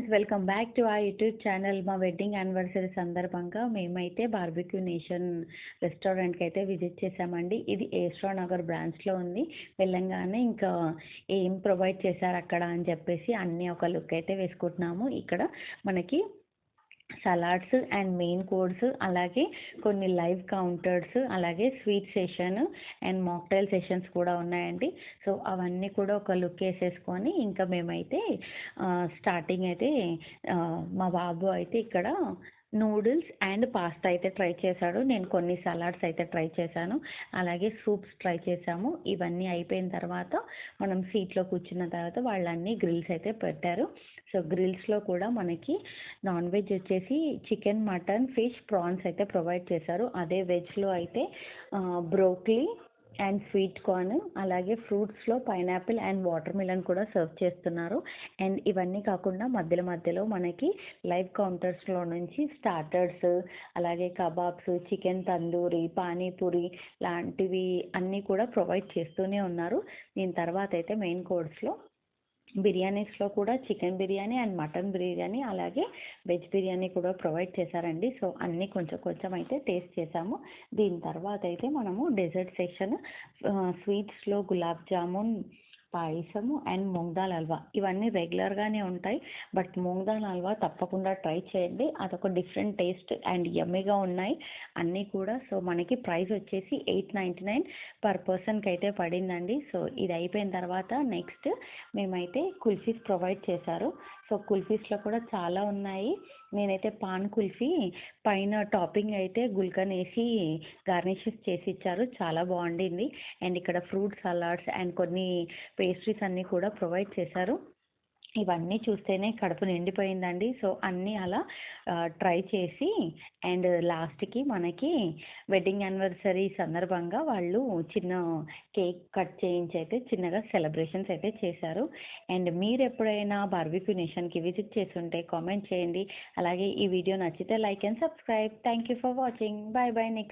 Friends, welcome back to our YouTube channel. మా wedding anniversary సందర్భంగా మేమైతే బార్బిక్యూ నేషన్ రెస్టారెంట్కి అయితే విజిట్ చేసామండి. ఇది ఏస్ట్రా నగర్ బ్రాంచ్లో ఉంది. వెళ్ళంగానే ఇంకా ఏం ప్రొవైడ్ చేశారు అక్కడ అని చెప్పేసి అన్నీ ఒక లుక్ అయితే వేసుకుంటున్నాము. ఇక్కడ మనకి సలాడ్స్ అండ్ మెయిన్ కోర్స్, అలాగే కొన్ని లైవ్ కౌంటర్స్, అలాగే sweet session and mocktail sessions కూడా ఉన్నాయండి. సో అవన్నీ కూడా ఒక లుక్ వేసేసుకొని ఇంకా మేమైతే స్టార్టింగ్ అయితే మా బాబు అయితే ఇక్కడ నూడిల్స్ అండ్ పాస్తా అయితే ట్రై చేశాడు. నేను కొన్ని సలాడ్స్ అయితే ట్రై చేశాను, అలాగే సూప్స్ ట్రై చేసాము. ఇవన్నీ అయిపోయిన తర్వాత మనం సీట్లో కూర్చున్న తర్వాత వాళ్ళన్నీ గ్రిల్స్ అయితే పెట్టారు. సో గ్రిల్స్లో కూడా మనకి నాన్ వెజ్ వచ్చేసి చికెన్, మటన్, ఫిష్, ప్రాన్స్ అయితే ప్రొవైడ్ చేశారు. అదే వెజ్లో అయితే బ్రోక్లీ అండ్ స్వీట్ కార్న్, అలాగే ఫ్రూట్స్లో పైనాపిల్ అండ్ వాటర్ మిలన్ కూడా సర్వ్ చేస్తున్నారు. అండ్ ఇవన్నీ కాకుండా మధ్యలో మధ్యలో మనకి లైవ్ కౌంటర్స్లో నుంచి స్టార్టర్స్, అలాగే కబాబ్స్, చికెన్ తందూరి, పానీపూరి లాంటివి అన్నీ కూడా ప్రొవైడ్ చేస్తూనే ఉన్నారు. దీని తర్వాత అయితే మెయిన్ కోర్స్లో బిర్యానీస్లో కూడా chicken biryani and mutton biryani, అలాగే వెజ్ బిర్యానీ కూడా ప్రొవైడ్ చేశారండి. సో అన్నీ కొంచెం కొంచెం అయితే టేస్ట్ చేసాము. దీని తర్వాత అయితే మనము డెజర్ట్ సెక్షన్, స్వీట్స్లో గులాబ్ జామున్, పాయసము అండ్ మూంగ్ దాల్ హల్వా ఇవన్నీ రెగ్యులర్గానే ఉంటాయి. బట్ మూంగ్ దాల్ హల్వా తప్పకుండా ట్రై చేయండి. అదొక డిఫరెంట్ టేస్ట్ అండ్ యమ్మీగా ఉన్నాయి అన్నీ కూడా. సో మనకి ప్రైస్ వచ్చేసి $8.99 పర్ పర్సన్కి అయితే పడిందండి. సో ఇది అయిపోయిన తర్వాత నెక్స్ట్ మేమైతే కుల్ఫీస్ ప్రొవైడ్ చేశారు. సో కుల్ఫీస్లో కూడా చాలా ఉన్నాయి. నేనైతే పాన్ కుల్ఫీ పైన టాపింగ్ అయితే గుల్కన్ వేసి గార్నిషెస్ చేసి ఇచ్చారు, చాలా బాగుండింది. అండ్ ఇక్కడ ఫ్రూట్ సలాడ్స్ అండ్ కొన్ని పేస్ట్రీస్ అన్నీ కూడా ప్రొవైడ్ చేశారు. ఇవన్నీ చూస్తేనే కడుపు నిండిపోయిందండి. సో అన్నీ అలా ట్రై చేసి అండ్ లాస్ట్కి మనకి వెడ్డింగ్ యానివర్సరీ సందర్భంగా వాళ్ళు చిన్న కేక్ కట్ చేయించి అయితే చిన్నగా సెలబ్రేషన్స్ అయితే చేశారు. అండ్ మీరు ఎప్పుడైనా బార్బిక్యూ నేషన్కి విజిట్ చేస్తుంటే కామెంట్ చేయండి. అలాగే ఈ వీడియో నచ్చితే like and subscribe. Thank you for watching. Bye bye. Next